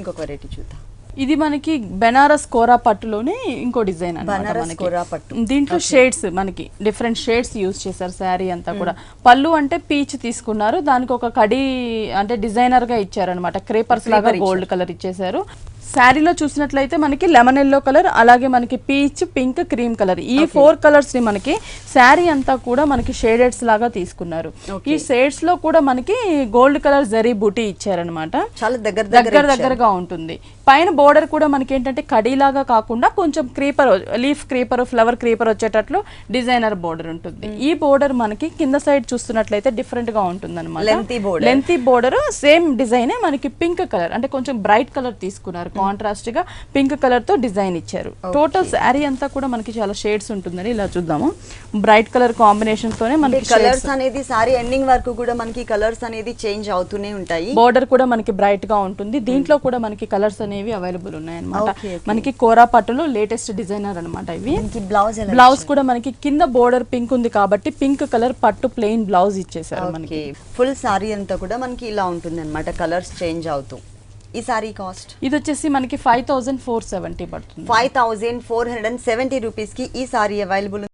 ఇంకొక వెరైటీ చూద్దాం. ఇది మనకి బెనారస్ కోరా పట్టులోనే ఇంకో డిజైన్ అన్నమాట. దీంట్లో షేడ్స్ మనకి డిఫరెంట్ షేడ్స్ యూజ్ చేశారు శారీ అంతా కూడా. పళ్ళు అంటే పీచ్ తీసుకున్నారు, దానికి ఒక కడి అంటే డిజైనర్ గా ఇచ్చారనమాట. క్రేపర్స్ లాగా గోల్డ్ కలర్ ఇచ్చేసారు. శారీలో చూసినట్లయితే మనకి లెమన్ ఎల్లో కలర్, అలాగే మనకి పీచ్, పింక్, క్రీమ్ కలర్, ఈ 4 కలర్స్ ని మనకి శారీ అంతా కూడా మనకి షేడెడ్స్ లాగా తీసుకున్నారు. ఈ షేడ్స్ లో కూడా మనకి గోల్డ్ కలర్ జరీ బూటీ ఇచ్చారనమాట. చాలా దగ్గరగా ఉంటుంది. పైన బోర్డర్ కూడా మనకి ఏంటంటే కడీలాగా కాకుండా కొంచెం creeper, leaf creeper, flower creeper వచ్చేటట్లు డిజైనర్ బోర్డర్ ఉంటుంది. ఈ బోర్డర్ మనకి కింద సైడ్ చూస్తున్నట్లయితే డిఫరెంట్ గా ఉంటుంది అనమాట. లెంతీ బోర్డర్ సేమ్ డిజైన్ మనకి పింక్ కలర్ అంటే కొంచెం బ్రైట్ కలర్ తీసుకున్నారు. కాంట్రాస్ట్ గా పింక్ కలర్ తో డిజైన్ ఇచ్చారు. టోటల్ శారీ అంతా కూడా మనకి చాలా షేడ్స్ ఉంటుందని ఇలా చూద్దాము. బ్రైట్ కలర్ కాంబినేషన్ తోనే మనకి కలర్స్ అనేది శారీ ఎండింగ్ వరకు కూడా మనకి కలర్స్ అనేది చేంజ్ అవుతూనే ఉంటాయి. బోర్డర్ కూడా మనకి బ్రైట్ గా ఉంటుంది. దీంట్లో కూడా మనకి కలర్స్ అనేవి అవైలబుల్ ఉన్నాయి అన్నమాట. మనకి కోరా పట్టులో లేటెస్ట్ డిజైనర్ అనమాట. ఇవి బ్లౌజ్ కూడా మనకి కింద బోర్డర్ పింక్ ఉంది కాబట్టి పింక్ కలర్ పట్టు ప్లెయిన్ బ్లౌజ్ ఇచ్చేసారు. మనకి ఫుల్ శారీ అంతా కూడా మనకి ఇలా ఉంటుంది అనమాట, కలర్స్ చేంజ్ అవుతూ. ఈ సారీ కాస్ట్ ఇది వచ్చేసి మనకి 5470 పడుతుంది. 5470 రూపీస్ కి ఈ సారీ అవైలబుల్.